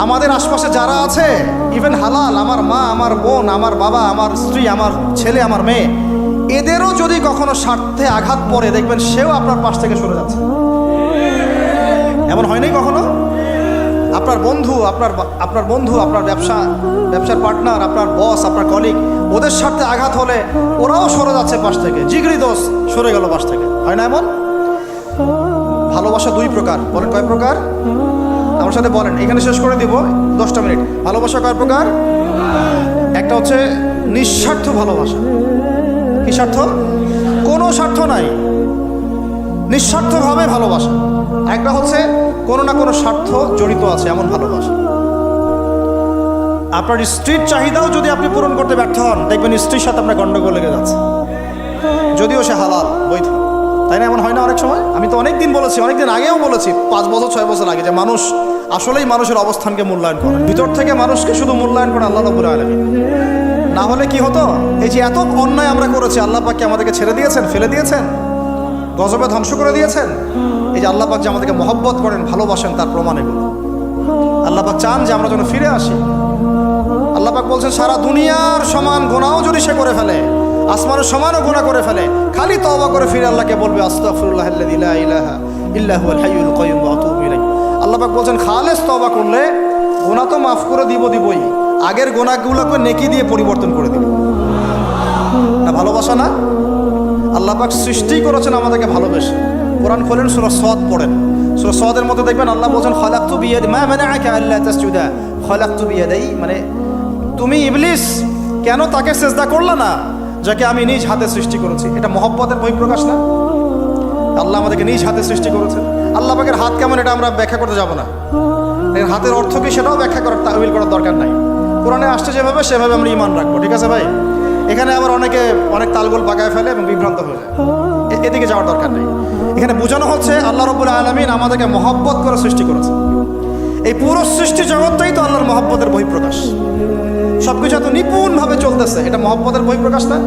আমাদের আশপাশে যারা আছে, ইভেন হালাল, আমার মা, আমার বোন, আমার বাবা, আমার স্ত্রী, আমার ছেলে, আমার মেয়ে, এদেরও যদি কখনো স্বার্থে আঘাত পড়ে, দেখবেন সেও আপনার পাশ থেকে সরে যাচ্ছে। এমন হয়নি কখনো? আপনার বন্ধু, আপনার ব্যবসার পার্টনার, আপনার বস, আপনার কলিগ, ওদের স্বার্থে আঘাত হলে ওরাও সরে যাচ্ছে পাশ থেকে। জিগরি দোষ সরে গেল পাশ থেকে, হয় না এমন? ভালোবাসা দুই প্রকার। বলেন কয় প্রকার? আমার সাথে বলেন, এখানে শেষ করে দিব 10টা মিনিট। ভালোবাসা কয় প্রকার? একটা হচ্ছে নিঃস্বার্থ ভালোবাসা। কি স্বার্থ? কোনো স্বার্থ নাই, নিঃস্বার্থভাবে ভালোবাসা। একটা হচ্ছে কোনো না কোনো স্বার্থ জড়িত আছে এমন ভালোবাসা। আপনার স্ত্রীর চাহিদাও যদি আপনি পূরণ করতে ব্যর্থ হন, দেখবেন স্ত্রীর সাথে আপনার গন্ডগোল লেগে যাচ্ছে, যদিও সে হালাল, বৈধ। তাই না? এমন হয় না অনেক সময়? আমি তো অনেকদিন বলেছি, অনেকদিন আগেও বলেছি, 5 বছর 6 বছর আগে, যে মানুষ আসলেই মানুষের অবস্থানকে মূল্যায়ন করে, ভিতর থেকে মানুষকে শুধু মূল্যায়ন করে আল্লাহ রাব্বুল আলামিন। না হলে কি হতো? এই যে এত অন্যায় আমরা করেছি, আল্লাহ পাক কি আমাদেরকে ছেড়ে দিয়েছেন, ফেলে দিয়েছেন, গজবে ধ্বংস করে দিয়েছেন? এই যে আল্লাহ পাক যে আমাদেরকে মহব্বত করেন, ভালোবাসেন, তার প্রমাণ এগুলো। আল্লাহ পাক চান যে আমরা যেন ফিরে আসি। আল্লাহ পাক বলছেন, সারা দুনিয়ার সমান গুনাহও যদি সে করে ফেলে, আসমানের সমানও গুনাহ করে ফেলে, খালি তওবা করে ফিরে আল্লাহকে বলবে, আস্তাগফিরুল্লাহাল্লাযী লা ইলাহা ইল্লা হুয়াল হাইয়ুল কাইয়্যুম ওয়া আতুবু ইলাইহি। আল্লাহ পাক বলছেন, খালেস তওবা করলে গুনাহ তো মাফ করে দিবই, আগের গুনাহগুলোকে নেকি দিয়ে পরিবর্তন করে দিব। না ভালোবাসা না? আল্লাহ পাক সৃষ্টি করেছেন আমাদেরকে ভালোবেসে। কোরআন খোলেন, সূরা সদ পড়েন। সূরা সদের মধ্যে দেখবেন আল্লাহ বলছেন, খালাকতু বিয়াদি মা মানাআকা আল্লা তাসজুদা খালাকতু বিয়াদি, মানে তুমি ইবলিস কেন তাকে সিজদা করলে না যাকে আমি নিজ হাতে সৃষ্টি করেছি? এটা মহব্বতের বহিঃপ্রকাশ না? আল্লাহ আমাদেরকে নিজ হাতে সৃষ্টি করেছেন। আল্লাহ পাকের হাত কেমন এটা আমরা ব্যাখ্যা করতে যাব না। এর হাতের অর্থ কি সেটাও ব্যাখ্যা করার, তাওয়িল করার দরকার নাই। কোরআনে আসছে যেভাবে সেভাবে আমরা ঈমান রাখবো, ঠিক আছে ভাই? এখানে আবার অনেকে অনেক তালগোল পাকায় ফেলে এবং বিভ্রান্ত হয়ে যায়, এদিকে যাওয়ার দরকার নেই। এখানে বোঝানো হচ্ছে আল্লাহ রাব্বুল আলামিন আমাদেরকে মহব্বত করে সৃষ্টি করেছে। এই পুরো সৃষ্টি জগৎটাই তো আল্লাহর মহব্বতের বহিঃপ্রকাশ। সবকিছু এত নিপুণভাবে চলতেছে, এটা মহব্বতের বহিঃপ্রকাশ না?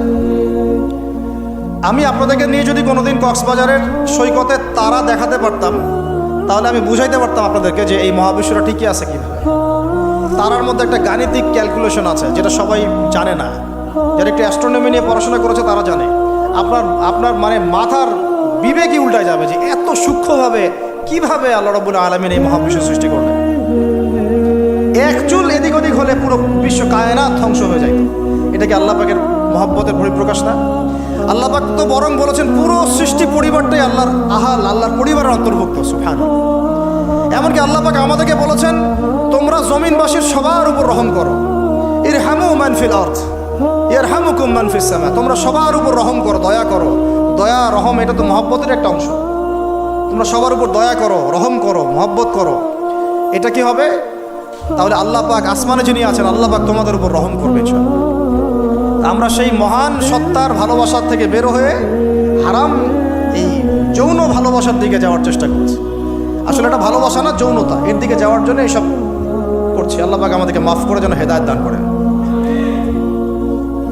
আমি আপনাদেরকে নিয়ে যদি কোনোদিন কক্সবাজারের সৈকতে তারা দেখাতে পারতাম, তাহলে আমি বুঝাইতে পারতাম আপনাদেরকে যে এই মহাবিশ্বটা ঠিকই আছে কীভাবে। তারার মধ্যে একটা গাণিতিক ক্যালকুলেশন আছে যেটা সবাই জানে না। যারা একটু অ্যাস্ট্রোনমি নিয়ে পড়াশোনা করেছে তারা জানে। আপনার মানে মাথার বিবেকই উল্টায় যাবে যে এত সূক্ষ্মভাবে কিভাবে আল্লাহ রাব্বুল আলামিন এই মহাবিশ্ব সৃষ্টি করলেন। এক চুল এদিক ওদিক হলে পুরো বিশ্ব কায়নাত ধ্বংস হয়ে যায়। এটা কি আল্লাহ পাকের মহব্বতের পরিপ্রকাশ না? আল্লাহ পাক তো বরং বলেছেন পুরো সৃষ্টি পরিবারটাই আল্লাহর আহাল, আল্লাহর পরিবারের অন্তর্ভুক্ত। সুবহানাল্লাহ। এমনকি আল্লাহ পাক আমাদেরকে বলেছেন, তোমরা জমিনবাসীর সবার উপর রহম করো। ইরহামু মান ফিল আরদ ইয়ারহামুকুম মান ফিস সামা। তোমরা সবার উপর রহম করো, দয়া করো। দয়া, রহম এটা তো মহব্বতের একটা অংশ। তোমরা সবার উপর দয়া করো, রহম করো, মহব্বত করো। এটা কি হবে? তাহলে আল্লাহ পাক আসমানে যিনি আছেন, আল্লাহ পাক তোমাদের উপর রহম করবে ইনশাআল্লাহ। আমরা সেই মহান সত্তার ভালোবাসার থেকে বের হয়ে হারাম এই যৌন ভালোবাসার দিকে যাওয়ার চেষ্টা করছি। আসলে এটা ভালোবাসা না, যৌনতা, এর দিকে যাওয়ার জন্য এইসব করছি। আল্লাহ পাক আমাদেরকে মাফ করে যেন হেদায়েত দান করেন।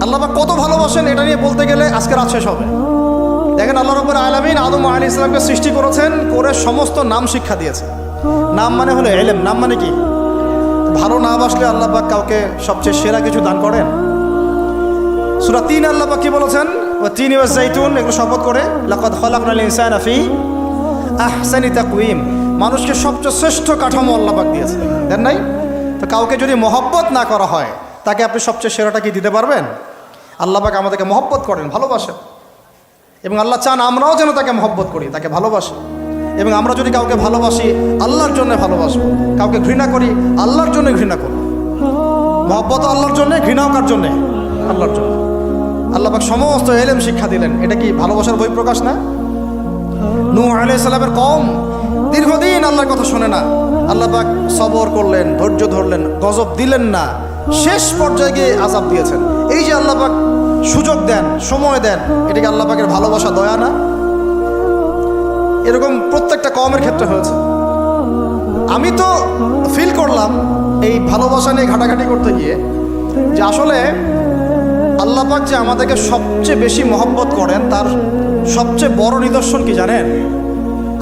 আল্লাহ পাক কত ভালোবাসেন এটা নিয়ে বলতে গেলে আজকে রাত শেষ হবে। দেখেন, আল্লাহ রাব্বুল আলামিন আদম আলাইহিস সালামকে সৃষ্টি করেছেন, করে সমস্ত নাম শিক্ষা দিয়েছেন। নাম মানে হলো ইলম। নাম মানে কি? ভালো না বাসলে আল্লাহ পাক কাউকে সবচেয়ে সেরা কিছু দান করেন। সূরা ৩ আল্লাহ পাক কি বলেছেন? ওয়া তিন ওয়া জাইতুন, এগুলো শপথ করে, লাকাদ খালাকনাল ইনসানা ফি আহসানি তাকওয়িম। মানুষকে সবচেয়ে শ্রেষ্ঠ কাঠামো আল্লাহ পাক দিয়েছেন, দেন নাই? তো কাউকে যদি মহব্বত না করা হয়, তাকে আপনি সবচেয়ে সেরাটা কি দিতে পারবেন? আল্লাহ পাক আমাদেরকে মহব্বত করেন, ভালোবাসেন, এবং আল্লাহ চান আমরাও যেন তাকে মহব্বত করি, তাকে ভালোবাসি। এবং আমরা যদি কাউকে ভালোবাসি, আল্লাহর জন্য ভালোবাসবো। কাউকে ঘৃণা করি, আল্লাহর জন্য ঘৃণা করব। মহব্বত আল্লাহর জন্য, ঘৃণাও কার জন্যে? আল্লাহর জন্য। আল্লাহ পাক সমস্ত ইলম শিক্ষা দিলেন, এটা কি ভালোবাসার বহিঃপ্রকাশ না? নূহ আলাইহিস সালামের কওম দীর্ঘদিন আল্লাহর কথা শোনে না। আল্লাহ পাক সবর করলেন, ধৈর্য ধরলেন, গজব দিলেন না, শেষ পর্যায়ে গিয়ে আযাব দিয়েছেন। এই যে আল্লাহ পাক সুযোগ দেন, সময় দেন, এটা কি আল্লাহ পাকের ভালোবাসা, দয়া না? এরকম প্রত্যেকটা কওমের ক্ষেত্রে হয়েছে। আমি তো ফিল করলাম এই ভালোবাসা নিয়ে ঘাটাঘাটি করতে গিয়ে যে আসলে আল্লাহ পাক যে আমাদেরকে সবচেয়ে বেশি মহব্বত করেন, তার সবচেয়ে বড় নিদর্শন কি জানেন?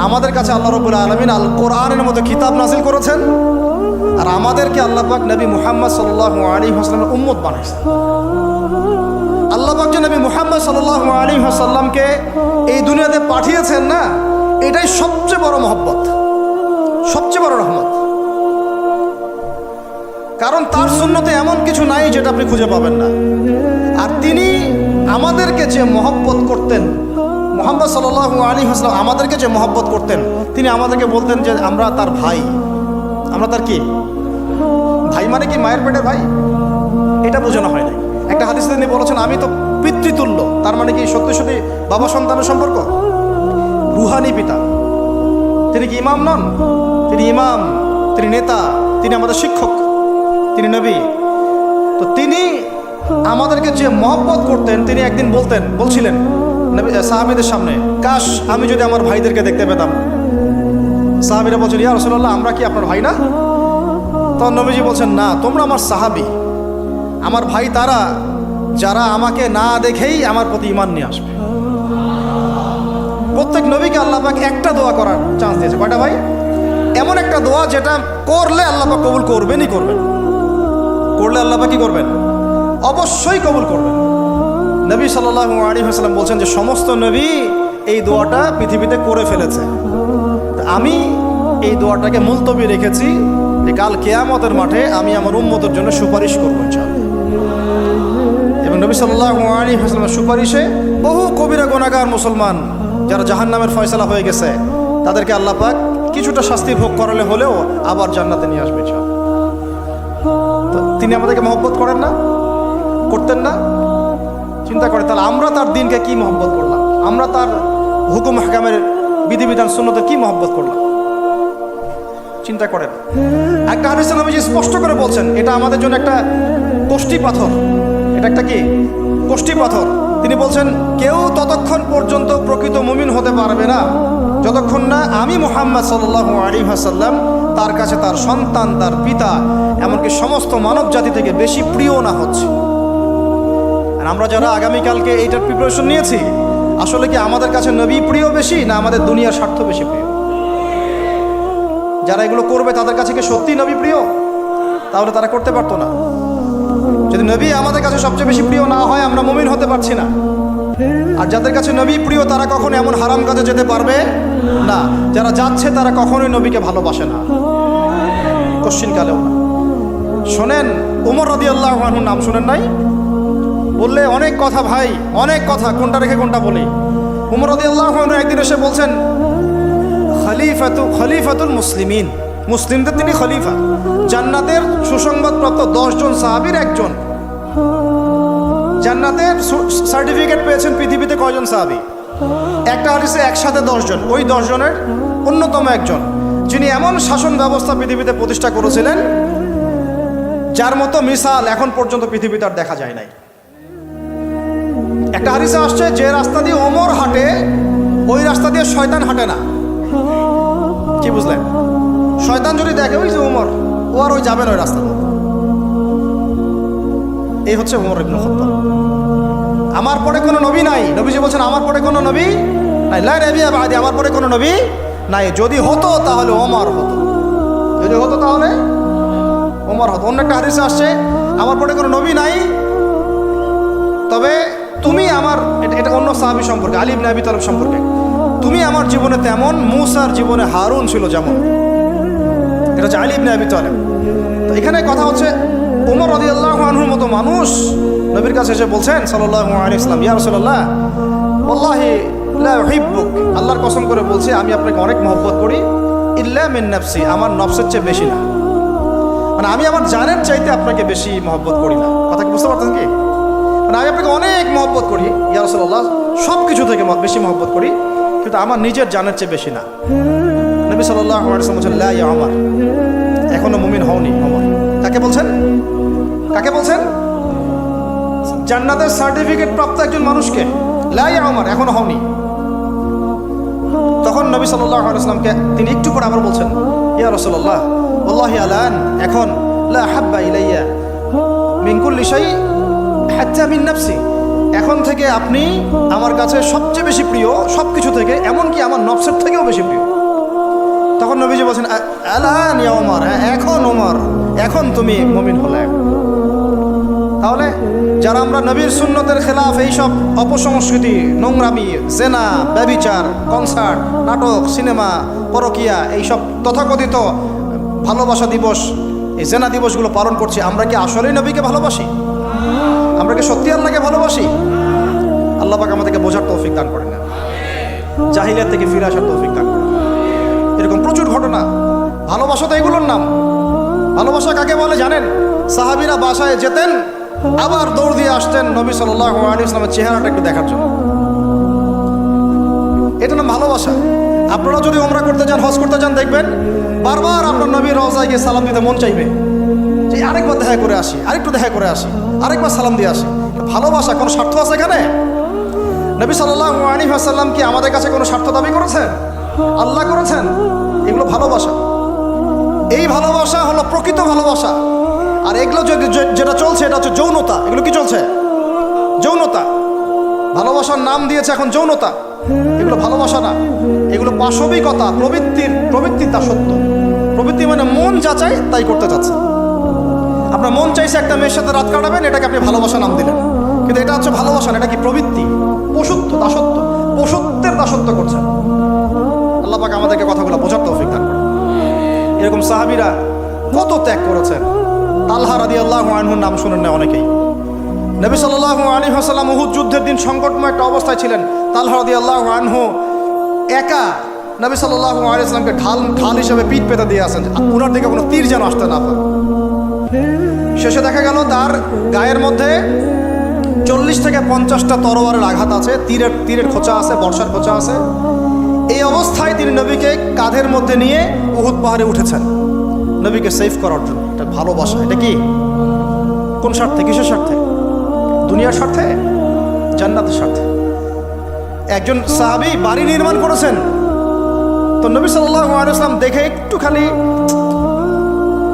আমাদের কাছে আল্লাহ রাব্বুল আলামিন আল কোরআনের মতো কিতাব নাযিল করেছেন, আর আমাদেরকে আল্লাহ পাক নবী মুহাম্মদ সাল্লাল্লাহু আলাইহি ওয়াসাল্লামের উম্মত বানাইছেন। আল্লাহ পাক যে নবী মুহাম্মদ সাল্লাল্লাহু আলাইহি ওয়াসাল্লামকে এই দুনিয়াতে পাঠিয়েছেন না, এটাই সবচেয়ে বড় মহব্বত, সবচেয়ে বড় রহমত। কারণ তার সুন্নতে এমন কিছু নাই যেটা আপনি খুঁজে পাবেন না। আর তিনি আমাদেরকে যে মহব্বত করতেন, মুহাম্মদ সাল্লাল্লাহু আলাইহি ওয়াসাল্লাম আমাদেরকে যে মহব্বত করতেন, তিনি আমাদেরকে বলতেন যে আমরা তার ভাই। আমরা তার কি ভাই? মানে কি মায়ের পেটের ভাই? এটা বোঝানো হয় নাই। একটা হাদিসে তিনি বলেছেন আমি তো পিতৃতুল্য। তার মানে কি সত্যি সত্যি বাবা সন্তানের সম্পর্ক? রুহানি পিতা। তিনি কি ইমাম নন? তিনি ইমাম, তিনি নেতা, তিনি আমাদের শিক্ষক, তিনি নবী। তো তিনি আমাদেরকে যে মহব্বত করতেন, তিনি একদিন বলছিলেন নবী সাহাবীদের সামনে, কাশ আমি যদি আমার ভাইদেরকে দেখতে পেতাম। সাহাবীরা বলছেন ইয়া রাসূলুল্লাহ আমরা কি আপনার ভাই না? তখন নবীজি বলছেন না, তোমরা আমার সাহাবী। আমার ভাই তারা যারা আমাকে না দেখেই আমার প্রতি ঈমান নিয়ে আসবে। প্রত্যেক নবীকে আল্লাহ পাক একটা দোয়া করার চান্স দিয়েছে। কয়টা ভাই? এমন একটা দোয়া যেটা করলে আল্লাহ পাক কবুল করবেনই করবেন। করলে আল্লাহ পাক কি করবেন? অবশ্যই কবুল করবেন। নবী সাল্লাল্লাহু আলাইহি ওয়াসাল্লাম বলছেন যে সমস্ত নবী এই দোয়াটা পৃথিবীতে করে ফেলেছে। আমি এই দোয়াটাকে মুলতবি রেখেছি যে কাল কিয়ামতের মাঠে আমি আমার উম্মতের জন্য সুপারিশ করব ইনশাআল্লাহ। এবং নবী সাল্লাল্লাহু আলাইহি ওয়াসাল্লামের সুপারিশে বহু কবিরা গুনাহগার মুসলমান যারা জাহান্নামের ফয়সালা হয়ে গেছে তাদেরকে আল্লাহ পাক কিছুটা শাস্তি ভোগ করালে হলেও আবার জান্নাতে নিয়ে আসবে ইনশাআল্লাহ। তো তিনি আমাদেরকে মহব্বত করেন না? করতেন না? চিন্তা করে তাহলে আমরা তার দিনকে কি মহব্বত করলাম? আমরা তার হুকুম হাকামের বিধিবিধান সুন্নতে কি মহব্বত করলাম? চিন্তা করেন। একটা হাদিসে নবীজি স্পষ্ট করে বলছেন এটা আমাদের জন্য একটা কষ্টি পাথর। এটা একটা কি কষ্টি পাথর। তিনি বলছেন কেউ ততক্ষণ পর্যন্ত প্রকৃত মুমিন হতে পারবে না যতক্ষণ না আমি মুহাম্মদ সাল্লাল্লাহু আলাইহি ওয়াসাল্লাম তার কাছে তার সন্তান, তার পিতা, এমনকি সমস্ত মানব জাতি থেকে বেশি প্রিয় না হচ্ছে। আর আমরা যারা আগামীকালকে এইটার প্রিপারেশন নিয়েছি, আসলে কি আমাদের কাছে নবী প্রিয় বেশি না আমাদের দুনিয়ার স্বার্থ বেশি প্রিয়? যারা এগুলো করবে তাদের কাছে কি সত্যি নবী প্রিয়? তাহলে তারা করতে পারতো না। যদি নবী আমাদের কাছে সবচেয়ে বেশি প্রিয় না হয় আমরা মুমিন হতে পারছি না। আর যাদের কাছে নবী প্রিয় তারা কখনো এমন হারাম কাজে যেতে পারবে না। যারা যাচ্ছে তারা কখনোই নবীকে ভালোবাসে না, কোশ্চিনকালেও না। শোনেন ওমর রাদিয়াল্লাহু আনহুর নাম শুনেন নাই? বললে অনেক কথা ভাই, অনেক কথা, কোনটা রেখে কোনটা বলি। ওমর রাদিয়াল্লাহু আনহু একদিন এসে বলছেন খলিফাতুল মুসলিমিন, মুসলিমদের তিনি খলিফা। জান্নাতের সুসংবাদপ্রাপ্ত 10 জন সাহাবীর একজন। জান্নাতের সার্টিফিকেট পেয়েছেন পৃথিবীতে কয়জন সাহাবী? একটা হাদিসে একসাথে 10 জন। ওই 10 জনের অন্যতম একজন, যিনি এমন শাসন ব্যবস্থা পৃথিবীতে প্রতিষ্ঠা করেছিলেন যার মতো মিসাল এখন পর্যন্ত পৃথিবীতে আর দেখা যায় নাই। একটা হাদিসে আসছে যে রাস্তা দিয়ে ওমর হাঁটে ওই রাস্তা দিয়ে শয়তান হাঁটে না। কি বুঝলেন? শয়তান যদি দেখে ওই যে ওমর, ও আর ওই যাবে না ওই রাস্তা। এই হচ্ছে ওমর ইবনে খাত্তাব। আমার পরে কোনো নবী নাই। নবীজি বলছেন আমার পরে কোনো নবী নাই। লা নবিয়্যা বাদি, আমার পরে কোনো নবী নাই। যদি হতো তাহলে ওমর হতো, যদি হতো তাহলে ওমর হতো। অন্য একটা হাদিসে আসছে আমার পরে কোনো নবী নাই, তবে তুমি আমার, এটা অন্য সাহাবী সম্পর্কে, আলী ইবনে আবি তালিব সম্পর্কে, তুমি আমার জীবনে তেমন মুসার জীবনে হারুন ছিল যেমন। এটা হচ্ছে আলী ইবনে আবি তালিব। তো এখানে কথা হচ্ছে ওমর রাদিয়াল্লাহু আনহুর মতো মানুষ নবীর কাছে এসে বলছেন সাল্লাল্লাহু আলাইহি ওয়াসাল্লাম, ইয়া রাসূলুল্লাহ ওয়াল্লাহি লা উহিব্বুক, আল্লাহর কসম করে বলছি আমি আপনাকে অনেক মহব্বত করি, ইল্লা মিন নাফসি, আমার নফসের চেয়ে বেশি না। মানে আমি আমার জানের চাইতে আপনাকে বেশি মহব্বত করি না। কথা কি বুঝতে পারতেন কি? মানে আমি আপনাকে অনেক মহব্বত করি ইয়া রাসূলুল্লাহ, সব কিছু থেকে বেশি মহব্বত করি, কিন্তু আমার নিজের জানের চেয়ে বেশি না। নবী সাল্লাল্লাহু আলাইহি ওয়াসাল্লাম বলেন লা ইয়া ওমর, এখনো মুমিন হওনি ওমর। কাকে বলছেন? কাকে বলছেন? জান্নাতের সার্টিফিকেট প্রাপ্ত একজন মানুষকে। লা ইয়া ওমর, এখনো হওনি। তখন নবী সাল্লাল্লাহু আলাইহি ওয়াসাল্লামকে তিনি একটু পরে আবার বলছেন ইয়া রাসূলুল্লাহ ওয়াল্লাহি আলান, এখন লা হাব্বা ইলাইয়া মিন কুল্লি শাই হাত্তা মিন নাফসি, এখন থেকে আপনি আমার কাছে সবচেয়ে বেশি প্রিয় সব কিছু থেকে, এমনকি আমার নফসের থেকেও বেশি প্রিয়। তখন নবীজি বলছেন আলান ইয়া ওমর, এখন ওমর, এখন তুমি মুমিন হলে। তাহলে যারা আমরা নবীর সুন্নতের খেলাফ এইসব অপসংস্কৃতি, নোংরামি, জেনা, ব্যভিচার, কনসার্ট, নাটক, সিনেমা, পরকিয়া, এইসব তথাকথিত ভালোবাসা দিবস, এই জেনা দিবসগুলো পালন করছি, আমরা কি আসলেই নবীকে ভালোবাসি? আমরা কি সত্যি আল্লাহকে ভালোবাসি? আল্লাহ পাক আমাদেরকে বোঝার তৌফিক দান করেন, জাহিলিয়াত থেকে ফিরে আসার তৌফিক দান করেন। এরকম প্রচুর ঘটনা। ভালোবাসা তো এগুলোর নাম। ভালোবাসা কাকে বলে জানেন? সাহাবীরা বাসায় যেতেন, আবার দৌড় দিয়ে আসতেন নবী সাল্লাল্লাহু আলাইহি ওয়াসাল্লামের চেহারাটা একটু দেখার জন্য। এটা নাম ভালোবাসা। আপনারা যদি উমরা করতে যান, হজ করতে যান, দেখবেন বারবার আপনার নবীর রওজায় গিয়ে সালাম দিতে মন চাইবে, যে আরেকবার দেখা করে আসি, আরেকটু দেখা করে আসি, আরেকবার সালাম দিয়ে আসি। ভালোবাসা কোনো স্বার্থ আছে এখানে? নবী সাল্লাল্লাহু আলাইহি ওয়াসাল্লাম কি আমাদের কাছে কোনো স্বার্থ দাবি করেছেন? আল্লাহ করেছেন। এগুলো ভালোবাসা। এই ভালোবাসা হলো প্রকৃত ভালোবাসা। আর এগুলো যেটা চলছে এটা হচ্ছে যৌনতা। এগুলো কি চলছে? যৌনতা। ভালোবাসার নাম দিয়েছে এখন যৌনতা। এগুলো ভালোবাসা না, এগুলো পাশবিকতা, প্রবৃত্তির দাসত্ব। প্রবৃত্তি মানে মন যা চাই তাই করতে চাচ্ছে। আপনার মন চাইছে একটা মেয়ের সাথে রাত কাটাবেন, এটাকে আপনি ভালোবাসা নাম দিলেন, কিন্তু এটা হচ্ছে ভালোবাসা না, এটা কি প্রবৃত্তি, পশুত্ব, দাসত্ব, পশুত্বের দাসত্ব করছেন। আল্লাহ পাক আমাদেরকে কথাগুলো বোঝার তৌফিক দান করেন। এরকম সাহাবীরা কত ত্যাগ করেছেন। তালহা রাদিয়াল্লাহু আনহুর নাম শুনেন না অনেকেই। নবী সাল্লাল্লাহু আলাইহি ওয়াসাল্লাম উহুদ যুদ্ধের দিন সংকটময় একটা অবস্থায় ছিলেন। তালহা রাদিয়াল্লাহু আনহু একা নবী সাল্লাল্লাহু আলাইহি ওয়াসাল্লামকে ঢাল হিসেবে পিঠ পেতে দিয়ে আসেন, উনার দিকে কোনো তীর যেন আসতে না পারে। শেষে দেখা গেল তার গায়ের মধ্যে 40 থেকে 50টা তরোয়ারের আঘাত আছে, তীরের খোঁচা আছে, বর্ষার খোঁচা আছে। এই অবস্থায় তিনি নবীকে কাঁধের মধ্যে নিয়ে উহুদ পাহাড়ে উঠেছেন নবীকে সেভ করার জন্য। এটা ভালোবাসা। এটা কি? কোন স্বার্থে? কিসের স্বার্থে? দুনিয়ার স্বার্থে? জান্নাতের স্বার্থে। একজন সাহাবী বাড়ি নির্মাণ করেছেন, তো নবী সাল্লাল্লাহু আলাইহি ওয়াসাল্লাম দেখে একটু খালি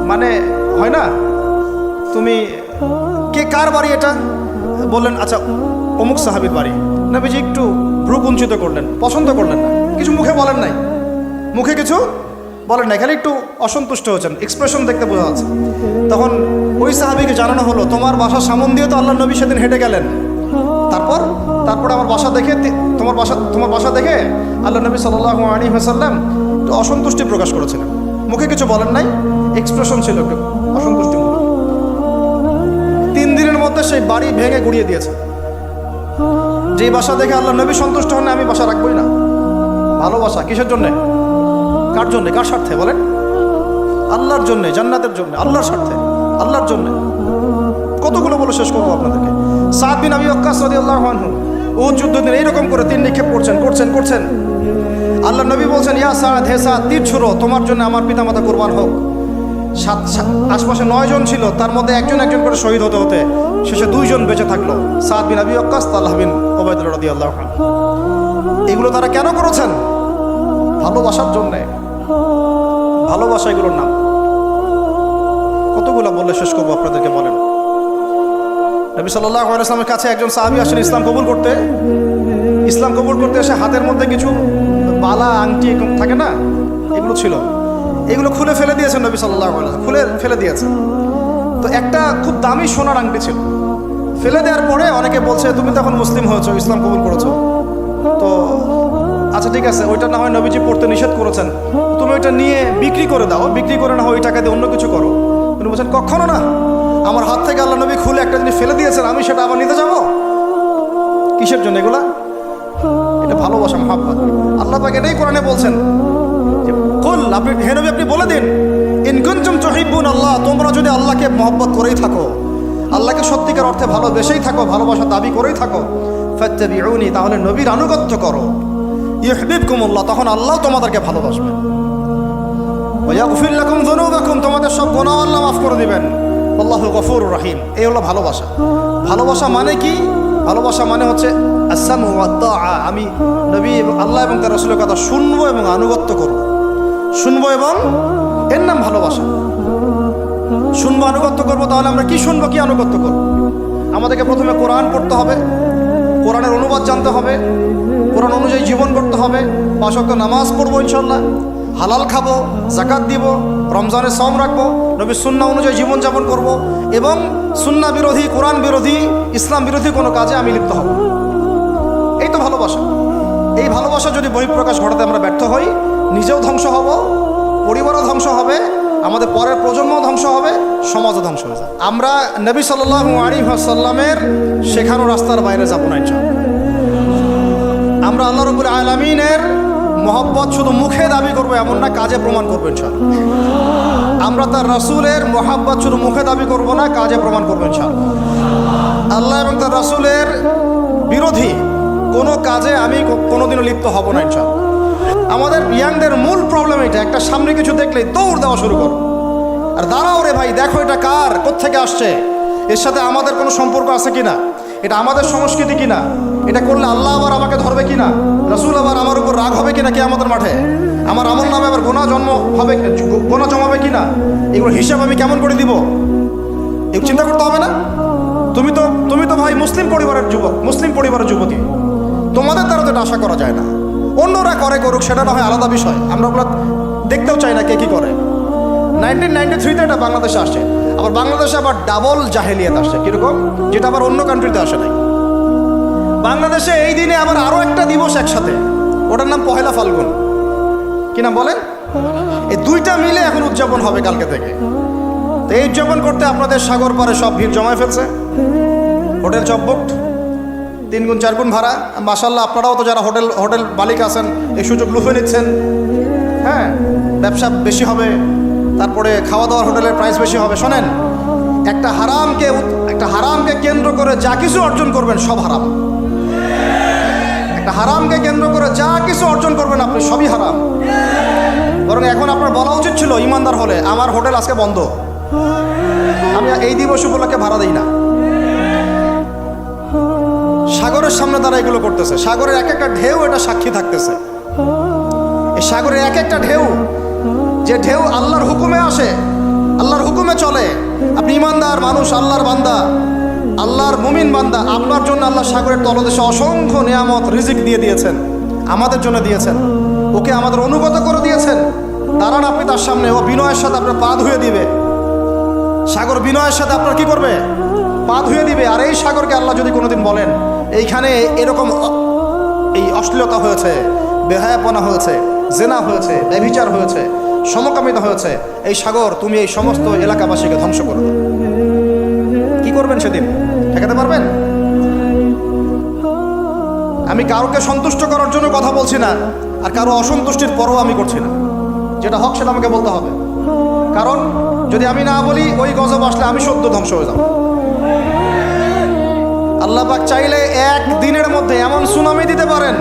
মানে হয় না, তুমি কে, কার বাড়ি এটা? বললেন আচ্ছা অমুক সাহাবীর বাড়ি। নবীজি একটু ভ্রু কুঞ্চিত করলেন, পছন্দ করলেন না, কিছু মুখে বলেন নাই, মুখে কিছু বলেন নাই, খালি একটু অসন্তুষ্ট হয়েছেন, এক্সপ্রেশন দেখতে বোঝা যাচ্ছে। তখন ওই সাহাবীকে জানানো হলো, তোমার বাসার সামন দিয়ে তো আল্লাহ নবী সেদিন হেঁটে গেলেন, তারপর আমার বাসা দেখে, তোমার বাসা দেখে আল্লাহ নবী সাল্লাল্লাহু আলাইহি ওয়াসাল্লাম একটু অসন্তুষ্টি প্রকাশ করেছিলেন, মুখে কিছু বলেন নাই, এক্সপ্রেশন ছিল একটু অসন্তুষ্টি। 3 দিনের মধ্যে সেই বাড়ি ভেঙে গুড়িয়ে দিয়েছে। যেই বাসা দেখে আল্লাহ নবী সন্তুষ্ট হন, আমি বাসা রাখবই না। ভালোবাসা কিসের জন্যে? কার জন্যে? কার স্বার্থে বলেন? আল্লাহর জন্যে, জান্নাতের জন্যে, আল্লাহর স্বার্থে, আল্লাহর জন্যে। কতগুলো বলে শেষ করবো আপনাদেরকে। সাদ বিন আবি ওয়াক্কাস রাদিয়াল্লাহু আনহু উহুদ যুদ্ধের দিন এইরকম করে তীর নিক্ষেপ করছেন। আল্লাহ নবী বলছেন, ইয়া সাদ, হে সাদ, তীর ছুড়ো, তোমার জন্য আমার পিতামাতা কুরবান হোক। আশপাশে 9 জন ছিল, তার মধ্যে একজন করে শহীদ হতে শেষে 2 জন বেঁচে থাকলো, সাদ বিন আবি ওয়াক্কাস, তালহা বিন উবাইদুল্লাহ রাদিয়াল্লাহু আনহু। এগুলো তারা কেন করেছেন? ভালোবাসার জন্যে। ভালোবাসা এগুলোর নাম। কতগুলো বললে শেষ করবো আপনাদেরকে, বলেন। নবী সাল্লাল্লাহু আলাইহি ওয়াসাল্লামের কাছে একজন সাহাবী আসেন ইসলাম কবুল করতে এসে হাতের মধ্যে কিছু বালা, আংটি থাকে না, এগুলো ছিল, এগুলো খুলে ফেলে দিয়েছেন নবী সাল্লাল্লাহু আলাইহি ওয়াসাল্লাম, খুলে ফেলে দিয়েছেন। তো একটা খুব দামি সোনার আংটি ছিল, ফেলে দেওয়ার পরে অনেকে বলছে, তুমি তো এখন মুসলিম হয়েছো, ইসলাম কবুল করেছো, তো আচ্ছা ঠিক আছে, ওইটা না হয় নবীজি পড়তে নিষেধ করেছেন, তুমি ওইটা নিয়ে বিক্রি করে দাও, বিক্রি করে না হয় ওই টাকা দিয়ে অন্য কিছু করো। তিনি বলছেন, কখনো না, আমার হাত থেকে আল্লাহ নবী খুলে একটা জিনিস ফেলে দিয়েছেন, আমি সেটা আবার নিতে যাবো? কিসের জন্য এগুলা? এটা ভালোবাসা, মহাব্বত। আল্লাহ পাক এটাই কোরআনে বলছেন, হে নবী আপনি বলে দিন, ইন কুনতুম তুহিব্বুন আল্লাহ, তোমরা যদি আল্লাহকে মহব্বত করেই থাকো, আল্লাহকে সত্যিকার অর্থে ভালোবেসেই থাকো, ভালোবাসা দাবি করেই থাকো, ফাত্তাবিউনি, তাহলে নবীর আনুগত্য করো, ইউহিব্বুকুমুল্লাহ, তখন আল্লাহ তোমাদেরকে ভালোবাসবেন, ওয়া ইয়াগফির লাকুম যুনুবাকুম, তোমাদের সব গুনাহ আল্লাহ মাফ করে দিবেন, আল্লাহু গফুরুর রহিম। এই হলো ভালোবাসা। ভালোবাসা মানে কি? ভালোবাসা মানে হচ্ছে আসসামু ওয়া তাআ, আমি নবী এবং আল্লাহ এবং তার রাসূলের কথা শুনবো এবং আনুগত্য করব, শুনবো এবং এর নাম ভালোবাসা। শুনবো, আনুগত্য করবো, তাহলে আমরা কি শুনবো, কি আনুগত্য করবো? আমাদেরকে প্রথমে কোরআন পড়তে হবে, কোরআনের অনুবাদ জানতে হবে, কোরআন অনুযায়ী জীবন করতে হবে, 5 ওয়াক্ত নামাজ পড়বো ইনশাল্লাহ, হালাল খাবো, যাকাত দিব, রমজানে সওম রাখবো, নবীর সুন্নাহ অনুযায়ী জীবনযাপন করব এবং সুন্নাহ বিরোধী, কোরআন বিরোধী, ইসলাম বিরোধী কোনো কাজে আমি লিপ্ত হব। এই তো ভালোবাসা। এই ভালোবাসা যদি বহিঃপ্রকাশ ঘটাতে আমরা ব্যর্থ হই, নিজেও ধ্বংস হব, পরিবারও ধ্বংস হবে, আমাদের পরের প্রজন্মও ধ্বংস হবে, সমাজও ধ্বংস হয়ে যাবে। আমরা নবী সাল্লাল্লাহু আলাইহি ওয়াসাল্লামের শেখানো রাস্তার বাইরে যাব না ইনশাআল্লাহ। আমরা আল্লাহ রাব্বুল আলামিনের মহব্বত শুধু মুখে দাবি করবো এমন না, কাজে প্রমাণ করবো ইনশাআল্লাহ। আমরা তার রাসূলের মহব্বত শুধু মুখে দাবি করব না, কাজে প্রমাণ করবো ইনশাআল্লাহ। আল্লাহ এবং তার রাসূলের বিরোধী কোনো কাজে আমি কোনোদিনও লিপ্ত হব না ইনশাআল্লাহ। আমাদের ইয়াংদের মূল প্রবলেম এটা, একটা সামনে কিছু দেখলেই দৌড় দেওয়া শুরু করো, আর দাঁড়াও রে ভাই, দেখো এটা কার, কোত্থেকে আসছে, এর সাথে আমাদের কোনো সম্পর্ক আছে কিনা, এটা আমাদের সংস্কৃতি কিনা, এটা করলে আল্লাহ আবার আমাকে ধরবে কিনা, রাসূল আবার আমার উপর রাগ হবে কিনা কিয়ামতের মাঠে, আমার আমল নামে আবার গোনা গোনা জমাবে কিনা, এগুলো হিসাব আমি কেমন করে দিব, এগুলো চিন্তা করতে হবে না? তুমি তো ভাই মুসলিম পরিবারের যুবক, মুসলিম পরিবারের যুবতী, তোমাদের দ্বারা তো এটা আশা করা যায় না। অন্যরা করুক, সেটা না হয় আলাদা বিষয়, আমরা ওগুলো দেখতেও চাই না কে কী করে। 1993-তে এটা বাংলাদেশে আসছে, আবার বাংলাদেশে আবার ডাবল জাহেলিয়াত আসছে, কীরকম, যেটা আবার অন্য কান্ট্রিতে আসে নাই। বাংলাদেশে এই দিনে আবার আরও একটা দিবস একসাথে, ওটার নাম পহেলা ফাল্গুন। কি নাম বলেন? এই দুইটা মিলে এখন উদযাপন হবে কালকে থেকে। তো এই উদযাপন করতে আপনাদের সাগর পারে সব ভিড় জমায় ফেলছে, হোটেল সব বুকড, 3 গুণ 4 গুণ ভাড়া। মাশাআল্লাহ, আপনারাও তো যারা হোটেল মালিক আছেন এই সুযোগ লুফে নিচ্ছেন। হ্যাঁ, ব্যবসা বেশি হবে, তারপরে খাওয়া দাওয়ার হোটেলের প্রাইস বেশি হবে। শোনেন, একটা হারামকে কেন্দ্র করে যা কিছু অর্জন করবেন সব হারাম। একটা হারামকে কেন্দ্র করে যা কিছু অর্জন করবেন আপনি সবই হারাম। বরং এখন আপনার বলা উচিত ছিল, ইমানদার হলে আমার হোটেল আজকে বন্ধ, আমি এই দিবস উপলক্ষে ভাড়া দিই না। সাগরের সামনে তারা এগুলো করতেছে, সাগরের এক একটা ঢেউ এটা সাক্ষী থাকতেছে। এই সাগরের এক একটা ঢেউ, যে ঢেউ আল্লাহর হুকুমে আসে, আল্লাহর হুকুমে চলে। আপনি ইমানদার মানুষ, আল্লাহর বান্দা, আল্লাহর মুমিন বান্দা, আপনার জন্য আল্লাহ সাগরের তলদেশে অসংখ্য নিয়ামত রিজিক দিয়ে দিয়েছেন, আমাদের জন্য দিয়েছেন, ওকে আমাদের অনুগত করে দিয়েছেন। দাঁড়ান আপনি তার সামনে, ও বিনয়ের সাথে আপনার পা ধুয়ে দিবে। সাগর বিনয়ের সাথে আপনার কি করবে? পা ধুয়ে দিবে। আর এই সাগরকে আল্লাহ যদি কোনোদিন বলেন এইখানে এরকম এই অশ্লীলতা হয়েছে, বেহায়াপনা হয়েছে, জেনা হয়েছে, ব্যভিচার হয়েছে, সমকামিতা হয়েছে, এই সাগর তুমি এই সমস্ত এলাকাবাসীকে ধ্বংস করো, কি করবেন সেদিন? ঠেকাতে পারবেন? আমি কারোকে সন্তুষ্ট করার জন্য কথা বলছি না, আর কারো অসন্তুষ্টির পরও আমি করছি না। যেটা হক সেটা আমাকে বলতে হবে, কারণ যদি আমি না বলি ওই গজব আসলে আমি সদ্য ধ্বংস হয়ে যাব। আল্লাহ পাক চাইলে এক দিনের মধ্যে এমন সুনামি দিতে পারেন,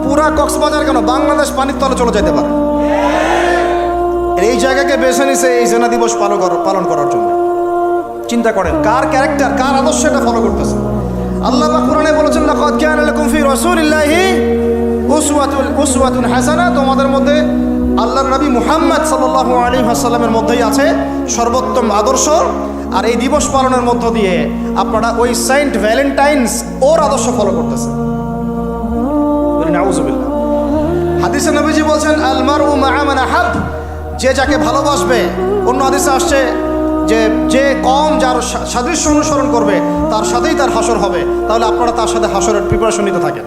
পুরা কক্সবাজার কেন বাংলাদেশ পানির তলে চলে যেতে পারে। এই জায়গাকে বেছে নিছে এই জেনা দিবস পালন করার জন্য। চিন্তা করেন কার ক্যারেক্টার, কার আদর্শ এটা ফলো করতেছে। আল্লাহ পাক কোরআনে বলেছেন, লাকাদ কানা লাকুম ফি রাসূলিল্লাহি উসওয়াতুন হাসানা, তোমাদের মধ্যে আল্লাহর নবী মুহাম্মদ সাল্লাল্লাহু আলাইহি ওয়াসাল্লামের মধ্যেই আছে সর্বোত্তম আদর্শ। আর এই দিবস পালনের মধ্য দিয়ে আপনারা ওই সেন্ট ভ্যালেন্টাইন্স ওর আদর্শ ফলো করতেছেন। নাউযুবিল্লাহ। হাদিসে নবীজি বলছেন, আল মারউ মা'a মান আহাব, যে যাকে ভালোবাসবে। অন্য হাদিসে আসছে যে কম যার সাদৃশ্য অনুসরণ করবে তার সাথেই তার হাসর হবে। তাহলে আপনারা তার সাথে হাসরের প্রিপারেশন নিতে থাকেন।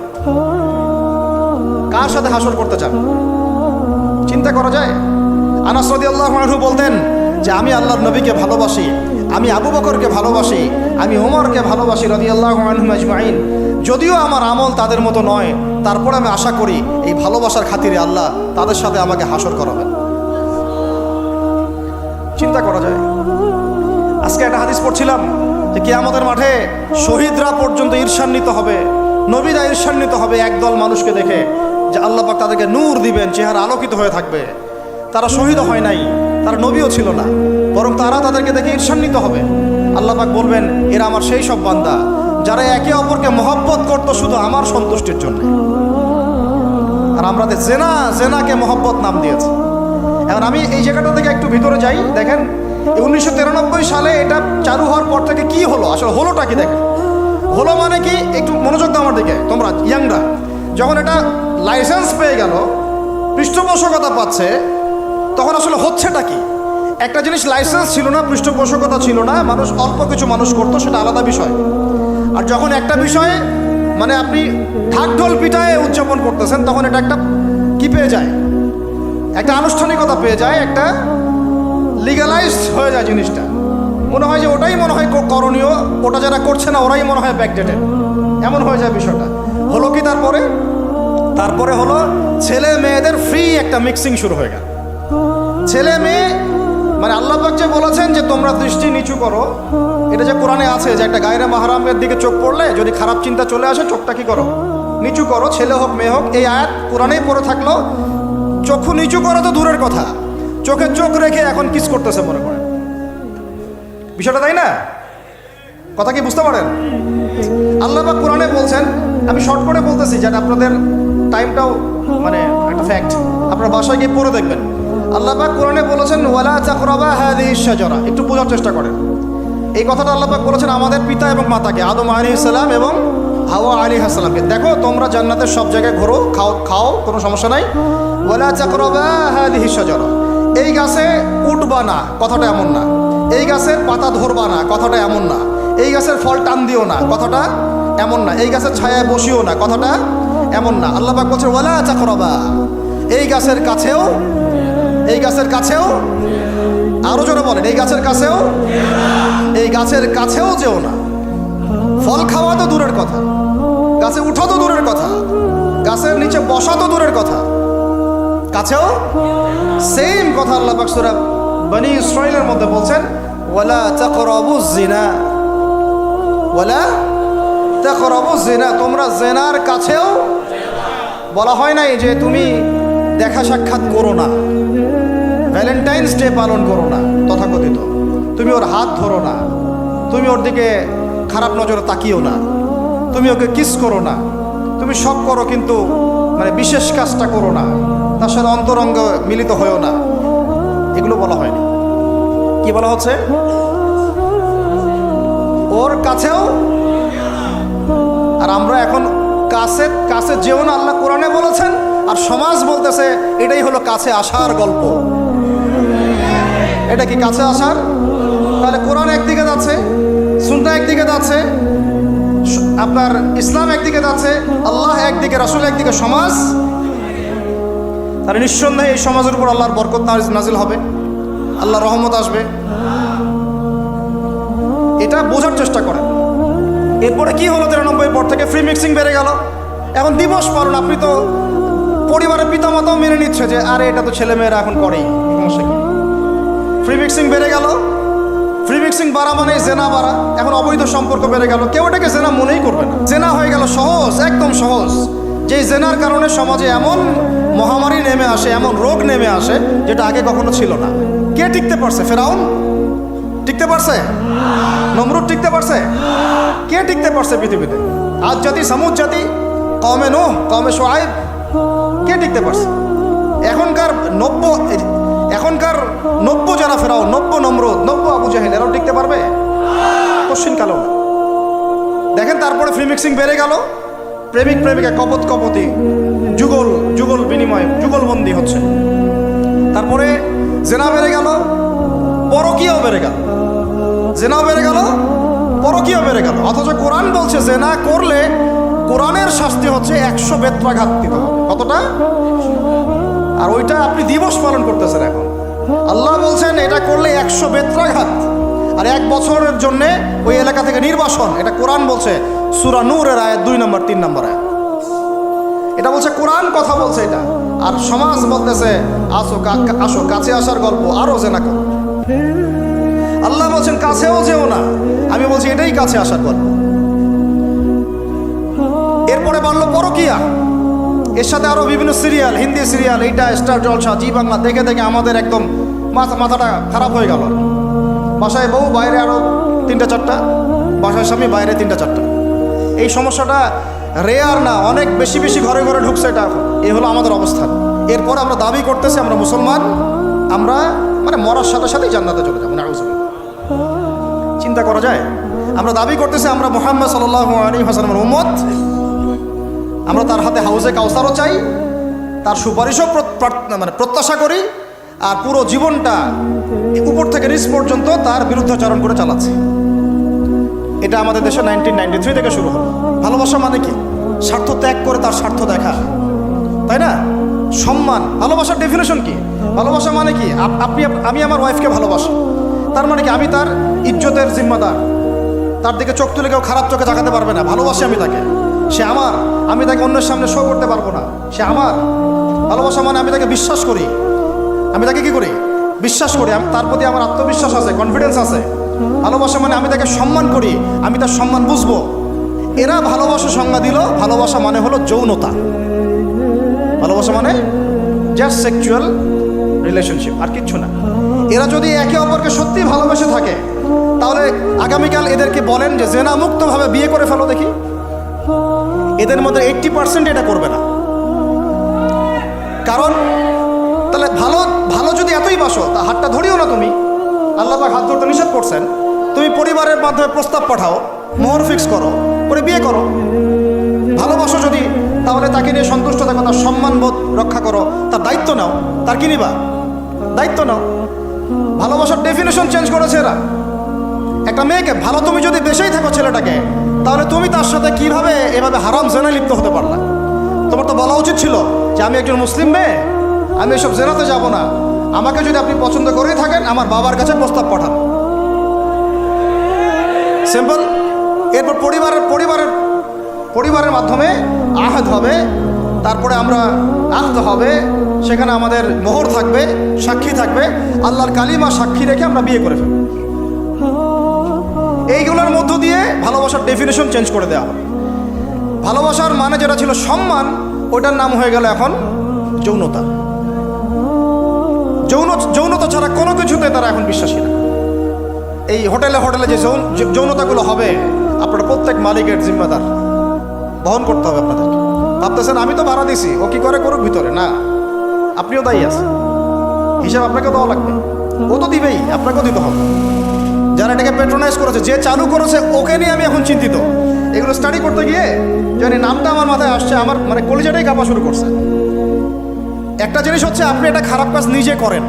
কার সাথে হাসর করতে চান? চিন্তা করা যায়। আনাস রাদিয়াল্লাহু আনহু বলতেন যে আমি আল্লাহর নবীকে ভালোবাসি, আমি আবু বকরকে ভালোবাসি, আমি ওমরকে ভালোবাসি রাদিয়াল্লাহু আনহুম আজমাইন। যদিও আমার আমল তাদের মতো নয়, তারপর আমি আশা করি এই ভালোবাসার খাতিরে আল্লাহ তাদের সাথে আমাকে হাসর করাবেন। চিন্তা করা যায়। আজকে একটা হাদিস পড়ছিলাম যে কিয়ামতের মাঠে শহীদরা পর্যন্ত ঈর্ষান্বিত হবে, নবীরা ঈর্ষান্বিত হবে একদল মানুষকে দেখে, যে আল্লাহ পাক তাদেরকে নূর দিবেন, চেহারা আলোকিত হয়ে থাকবে। তারা শহীদও হয় নাই, তারা নবীও ছিল না, বরং তারা তাদেরকে দেখে ঈর্ষান্বিত হবে। আল্লাহ পাক বলবেন, এরা আমার সেই সব বান্দা যারা একে অপরকে মহব্বত করত শুধু আমার সন্তুষ্টির জন্য। আর আমরা জেনাকে মহব্বত নাম দিয়েছি। এখন আমি এই জায়গাটা থেকে একটু ভিতরে যাই। দেখেন 1993 সালে এটা চালু হওয়ার পর থেকে কি হলো, আসলে হলোটা কি দেখেন। হলো মানে কি, একটু মনোযোগ দাও আমার দিকে তোমরা ইয়াংরা। যখন এটা লাইসেন্স পেয়ে গেল, পৃষ্ঠপোষকতা পাচ্ছে, তখন আসলে হচ্ছেটা কি? একটা জিনিস লাইসেন্স ছিল না, পৃষ্ঠপোষকতা ছিল না, মানুষ অল্প কিছু মানুষ করতো, সেটা আলাদা বিষয়। আর যখন একটা বিষয়ে মানে আপনি ঢাকঢোল পিটায়ে উদযাপন করতেছেন, তখন এটা একটা কি পেয়ে যায়, একটা আনুষ্ঠানিকতা পেয়ে যায়, একটা লিগালাইজড হয়ে যায় জিনিসটা। মনে হয় যে ওটাই মনে হয় করণীয়, ওটা যারা করছে না ওরাই মনে হয় ব্যাকডেটেড, এমন হয়ে যায় বিষয়টা। হলো কি তারপরে হলো ছেলে মেয়েদের ফ্রি একটা মিক্সিং শুরু হয়ে গেল। ছেলে মেয়ে মানে আল্লাহ পাক যে বলেছেন যে তোমরা দৃষ্টি নিচু করো, এটা যে কোরআনে আছে যে একটা গায়রে মাহরামের দিকে চোখ পড়লে যদি খারাপ চিন্তা চলে আসে চোখটা কি করো, নিচু করো, ছেলে হোক মেয়ে হোক। এই আয়াত কোরআনেই পড়ে থাকলো, চক্ষু নিচু করো তো দূরের কথা, চোখে চোখ রেখে এখন কিস করতেছে মনে করে বিষয়টা, তাই না? কথা কি বুঝতে পারেন? আল্লাহ পাক কোরআনে বলছেন, আমি শর্ট করে বলতেছি যেটা আপনাদের টাইমটাও মানে একটা ফ্যাক্ট, আপনার বাসায় গিয়ে পড়ে দেখবেন। আল্লাহ পাক কোরআনে বলেছেন ওয়ালা তাকরাবা হাযিহিশ শাজারা, একটু বোঝার চেষ্টা করেন। এই কথাটা আল্লাহ পাক বলেছেন আমাদের পিতা এবং মাতাকে, আদম আলাইহিস সালাম এবং হাওয়া আলাইহিস সালামকে। দেখো তোমরা জান্নাতের সব জায়গায় ঘোরো, খাও, কোনো সমস্যা নাই। ওয়ালা তাকরাবা হাযিহিশ শাজারা, এই গাছে উঠবা না, কথাটা এমন না। এই গাছের পাতা ধরবা না, কথাটা এমন না। এই গাছের ফল টান দিও না, কথাটা এমন না। এই গাছের ছায়ায় বসিও না, কথাটা এমন না। আল্লাহ পাক বলছেন ওয়ালা তাকরাবা, এই গাছের কাছেও আরো জোরে বলেন, এই গাছের কাছেও যেও না। ফল খাওয়া তো দূরের কথা, গাছে উঠা তো দূরের কথা, গাছের নিচে বসা তো দূরের কথা, কাছেও সেম কথা আল্লাহ পাক সূরা বনী ইসরাঈলের মধ্যে বলছেন ওয়ালা তাকরাবুজ জিনা, তোমরা জিনার কাছেও। বলা হয় নাই যে তুমি দেখা সাক্ষাৎ করো না, ভ্যালেন্টাইন্স ডে পালন করো না তথাকথিত, তুমি ওর হাত ধরো না, তুমি ওর দিকে খারাপ নজরে তাকিও না, তুমি ওকে কিস করো না, তুমি সব করো কিন্তু মানে বিশেষ কাজটা করো না, তার সাথে অন্তরঙ্গ মিলিত হয়েও না, এগুলো বলা হয়নি। কি বলা হচ্ছে? ওর কাছেও। আর আমরা এখন কাছে যেও না আল্লাহ কোরআনে বলেছেন, আর সমাজ বলতেছে এটাই হলো কাছে আসার গল্প। এটা কি কাছে আসার? তাহলে কোরআন একদিকে যাচ্ছে, সুন্নাহ একদিকে যাচ্ছে, আপনার ইসলাম একদিকে যাচ্ছে, আল্লাহ একদিকে, রাসূল একদিকে, সমাজ। তাহলে নিঃসন্দেহে এই সমাজের উপর আল্লাহর বরকত নাজিল হবে, আল্লাহর রহমত আসবে। এটা বোঝার চেষ্টা করেন। এরপরে কি হলো 93 পর থেকে ফ্রি মিক্সিং বেড়ে গেল। এখন দিবস পালন, আপনি তো পরিবারের পিতামাতাও মেনে নিচ্ছে যে আরে এটা তো ছেলেমেয়েরা এখন করেই, সমস্যা কি? ফ্রি মিক্সিং বেড়ে গেল, ফ্রি মিক্সিং বাড়া মানে জেনা বাড়া। এখন অবৈধ সম্পর্ক বেড়ে গেল, কেউ এটাকে জেনা মনেই করবে না। জেনা হয়ে গেল সহজ, একদম সহজ। যেই জেনার কারণে সমাজে এমন মহামারী নেমে আসে, এমন রোগ নেমে আসে যেটা আগে কখনো ছিল না। কে টিকতে পারছে? ফেরাউন টিকতে পারছে? নমরুদ টিকতে পারছে? কে টিকতে পারছে পৃথিবীতে? আদ জাতি, সামুদ জাতি, কওমে নূহ, কওমে শুআয়ব, কে টিকতে পারছে? এখনকার নব্য যারা ফেরাউন, নব্য নমরুদ, নব্য আবু জাহেল, এরাও টিকতে পারবে? কোশ্চিন কালো না। দেখেন তারপরে ফ্রি মিক্সিং বেড়ে গেল, প্রেমিক প্রেমিকা, কপত কপতি, যুগল বিনিময়, যুগলবন্দি হচ্ছে। তারপরে জেনা বেড়ে গেল, পরকীয়াও বেড়ে গেল। জেনাও বেড়ে গেল, পরকীয়াও বেড়ে গেল। অথচ কোরআন বলছে জেনা করলে কোরআনের শাস্তি হচ্ছে 100 বেত্রাঘাত দিতে হবে। কতটা? আর ওইটা আপনি দিবস পালন করতেছেন এখন। আল্লাহ বলছেন এটা করলে 100 বেত্রাঘাত, আর 1 বছরের জন্যে ওই এলাকা থেকে নির্বাসন। এটা কোরআন বলছে, সূরা নূরের আয়াত 2 নম্বর 3 নম্বর আয়াত। এটা বলছে কোরআন, কথা বলছে এটা। আর সমাজ বলতেছে আসো কাছে আসার গল্প, আরো জেনা করো। আল্লাহ বলছেন কাছেও যেও না, আমি বলছি এটাই কাছে আসার গল্প। এরপরে বাড়লো পরকীয়া, এর সাথে আরো বিভিন্ন সিরিয়াল, হিন্দি সিরিয়াল, এইটা স্টার জলসা, জি বাংলা দেখে দেখে আমাদের একদম মাথাটা খারাপ হয়ে গেল। বাসায় বউ, বাইরে আরো 3টা-4টা, বাসায় স্বামী, বাইরে 3টা-4টা। এই সমস্যাটা রেয়ার না, অনেক বেশি বেশি ঘরে ঘরে ঢুকছে। এটা এই হলো আমাদের অবস্থান। এরপর আমরা দাবি করতেছি আমরা মুসলমান, আমরা মানে মরার সাথে সাথেই জান্নাতে চলে যাবো। নাউজুবিল্লাহ, চিন্তা করা যায়? আমরা দাবি করতেছি আমরা মুহাম্মদ সাল্লাল্লাহু আলাইহি ওয়াসাল্লামের উম্মত, আমরা তার হাতে হাউজে কাউসারও চাই, তার সুপারিশও মানে প্রত্যাশা করি, আর পুরো জীবনটা উপর থেকে নিচ পর্যন্ত তার বিরুদ্ধাচরণ করে চালাচ্ছে। এটা আমাদের দেশে 1993 থেকে শুরু হলো। ভালোবাসা মানে কি? স্বার্থ ত্যাগ করে তার স্বার্থ দেখা, তাই না? সম্মান। ভালোবাসার ডেফিনেশন কি? ভালোবাসা মানে কি? আমি আমার ওয়াইফকে ভালোবাসি, তার মানে কি আমি তার ইজ্জতের জিম্মাদার, তার দিকে চোখ তুলে কেউ খারাপ চোখে তাকাতে পারবে না। ভালোবাসি আমি তাকে, সে আমার, আমি তাকে অন্যের সামনে শো করতে পারবো না, সে আমার। ভালোবাসা মানে আমি তাকে বিশ্বাস করি, আমি তাকে কি করি? বিশ্বাস করি, তার প্রতি আমার আত্মবিশ্বাস আছে, কনফিডেন্স আছে। ভালোবাসা মানে আমি তাকে সম্মান করি, আমি তার সম্মান বুঝবো। এরা ভালোবাসা সংজ্ঞা দিল, ভালোবাসা মানে হলো যৌনতা। ভালোবাসা মানে জাস্ট সেক্সুয়াল রিলেশনশিপ, আর কিচ্ছু না। এরা যদি একে অপরকে সত্যি ভালোবেসে থাকে, তাহলে আগামীকাল এদেরকে বলেন যে জেনা মুক্তভাবে বিয়ে করে ফেলো দেখি, এদের মধ্যে 80% এটা করবে না। কারণ তাহলে ভালো ভালো যদি এতই বাসো, তা হাতটা ধরিও না তুমি। আল্লাহ পাক হাত ধরতে নিষেধ করছেন। তুমি পরিবারের মাধ্যমে প্রস্তাব পাঠাও, মোহর ফিক্স করো, করে বিয়ে করো। ভালোবাসো যদি, তাহলে তাকে নিয়ে সন্তুষ্ট থাকো, তার সম্মানবোধ রক্ষা করো, তার দায়িত্ব নাও। তার কি নিবা? দায়িত্ব নাও। ভালোবাসার ডেফিনেশন চেঞ্জ করেছে এরা। একটা মেয়েকে ভালো তুমি যদি বেশেই থাকো ছেলেটাকে, তাহলে তুমি তার সাথে কিভাবে এভাবে হারাম জেনায় লিপ্ত হতে পারলা? তোমার তো বলা উচিত ছিল যে আমি একজন মুসলিম মেয়ে, আমি এসব জেনাতে যাব না। আমাকে যদি আপনি পছন্দ করেই থাকেন, আমার বাবার কাছে প্রস্তাব পাঠান। সিম্পল। এরপর পরিবারের মাধ্যমে আহদ হবে, তারপরে আমরা আহদ হবে, সেখানে আমাদের মোহর থাকবে, সাক্ষী থাকবে, আল্লাহর কালিমা সাক্ষী রেখে আমরা বিয়ে করে ফেলব। এইগুলোর মধ্য দিয়ে ভালোবাসার ডেফিনেশন চেঞ্জ করে দেওয়া হবে। ভালোবাসার মানে যেটা ছিল সম্মান, ওটার নাম হয়ে গেল এখন যৌনতা। যৌনতা ছাড়া কোনো কিছুতে তারা এখন বিশ্বাসী না। এই হোটেলে যে যৌনতাগুলো হবে, আপনারা প্রত্যেক মালিকের জিম্মাদার, বহন করতে হবে আপনাদেরকে। ভাবতেছেন আমি তো ভাড়া দিছি, ও কি করে করুক ভিতরে, না, আপনিও দায়ী আছেন, হিসাব আপনাকে দেওয়া লাগবে। ও তো দিবেই, আপনাকেও দিতে হবে। যারা এটাকে প্যাট্রোনাইজ করেছে, যে চালু করেছে, ওকে নিয়ে আমি এখন চিন্তিত। এগুলো স্টাডি করতে গিয়ে জানি নামটা আমার মাথায় আসছে, আমার মানে কলিজাটাই কাঁপা শুরু করছে। একটা জিনিস হচ্ছে, আপনি একটা খারাপ কাজ নিজে করেন,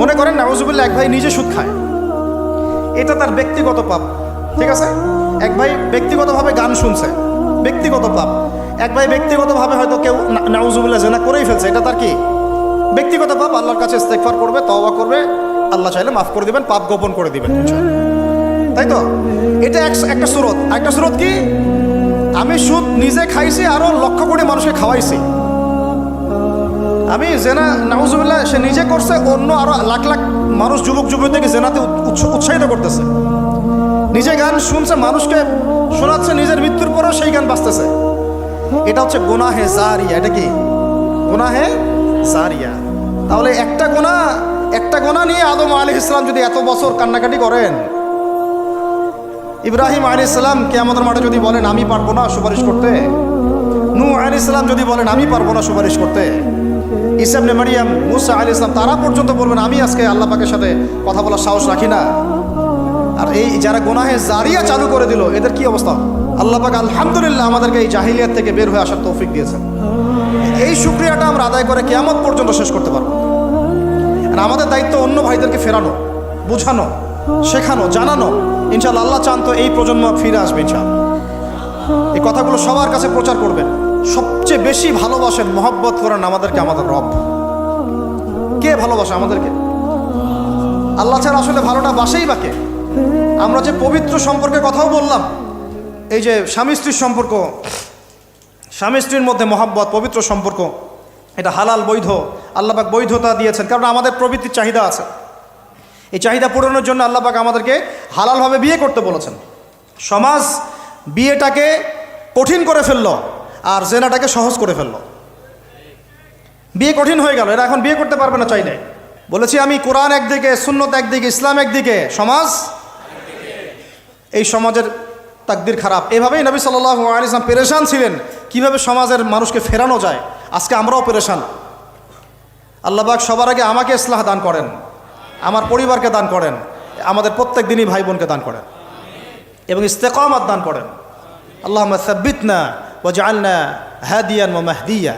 মনে করেন নাউজুবিল্লাহ এক ভাই নিজে সুদ খায়, এটা তার ব্যক্তিগত পাপ, ঠিক আছে? এক ভাই ব্যক্তিগতভাবে গান শুনছে, ব্যক্তিগত পাপ। এক ভাই ব্যক্তিগতভাবে হয়তো কেউ নাউজুবিল্লাহ জেনা করেই ফেলছে, এটা তার কি? ব্যক্তিগত পাপ। আল্লাহর কাছে ইস্তেগফার করবে, তওবা করবে, আল্লাহ চাইলে মাফ করে দিবেন, পাপ গোপন করে দিবেন, তাই তো? এটা একটা সুরত। একটা সুরত কি? আমি সুদ নিজে খাইছি, আরো লক্ষ কোটি মানুষকে খাওয়াইছি। আমি জেনা নাউজুবিল্লাহ সে নিজে করছে, অন্য আরো লাখ লাখ মানুষ, যুবক যুবতীকে জেনাতে উৎসাহিত করতেছে। নিজে গান শুনছে, মানুষকে শোনাচ্ছে, নিজের মৃত্যুর পরেও সেই গান বাজতেছে। এটা হচ্ছে গুনাহে জারিয়া। এটা কি? গুনাহে জারিয়া। তাহলে একটা গুনাহ নিয়ে আদম আলাইহিস সালাম যদি এত বছর কান্নাকাটি করেন, ইব্রাহিম আলাইহিস সালাম কিয়ামতের মাঠে যদি বলেন আমি পারবো না সুপারিশ করতে, নূহ আলাইহিস সালাম যদি বলেন আমি পারবো না সুপারিশ করতে, ঈসা ইবনে মারইয়াম, মুসা আলাইহিস সালাম তারা পর্যন্ত বলবেন আমি আজকে আল্লাহ পাকের সাথে কথা বলার সাহস রাখি না। আর এই যারা গুনাহে জারিয়া চালু করে দিল, এদের কি অবস্থা? আল্লাহ পাক আলহামদুলিল্লাহ আমাদেরকে এই জাহিলিয়াত থেকে বের হয়ে আসার তৌফিক দিয়েছেন। এই শুকরিয়াটা আমরা আদায় করে কিয়ামত পর্যন্ত শেষ করতে পারবো। আর আমাদের দায়িত্ব অন্য ভাইদেরকে ফেরানো, বোঝানো, শেখানো, জানানো। ইনশাআল্লাহ আল্লাহ চান তো এই প্রজন্ম ফিরে আসবে ইনশাআল্লাহ। এই কথাগুলো সবার কাছে প্রচার করবেন। সবচেয়ে বেশি ভালোবাসেন, মহব্বত করেন আমাদেরকে আমাদের রব। কে ভালোবাসে আমাদেরকে? আল্লাহ ছাড়া আসলে ভালোটা বাসেই বাকে। আমরা যে পবিত্র সম্পর্কের কথাও বললাম, এই যে স্বামী স্ত্রীর সম্পর্ক, স্বামী স্ত্রীর মধ্যে মহব্বত, পবিত্র সম্পর্ক, এটা হালাল, বৈধ। আল্লাহ পাক বৈধতা দিয়েছেন, কারণ আমাদের প্রবৃত্তির চাহিদা আছে। এই চাহিদা পূরণের জন্য আল্লাহ পাক আমাদেরকে হালালভাবে বিয়ে করতে বলেছেন। সমাজ বিয়েটাকে কঠিন করে ফেললো, আর জেনাটাকে সহজ করে ফেললো। বিয়ে কঠিন হয়ে গেল, এরা এখন বিয়ে করতে পারবে না চাইলে। বলেছি আমি, কোরআন একদিকে, সুন্নত একদিকে, ইসলাম একদিকে, সমাজ এই সমাজের তাকদির খারাপ। এভাবেই নবী সাল্লাল্লাহু আলাইহি ওয়াসাল্লাম পেরেশান ছিলেন কিভাবে সমাজের মানুষকে ফেরানো যায়। আজকে আমরাও পেরেশান। আল্লাহ পাক সবার আগে আমাকে ইসলাহ দান করেন, আমার পরিবারকে দান করেন, আমাদের প্রত্যেক দিনই ভাই বোনকে দান করেন এবং ইস্তেকামাত দান করেন। আল্লাহুম্মা সাব্বিতনা ওয়াজআলনা হাদিয়ান ওয়া মাহদিয়া।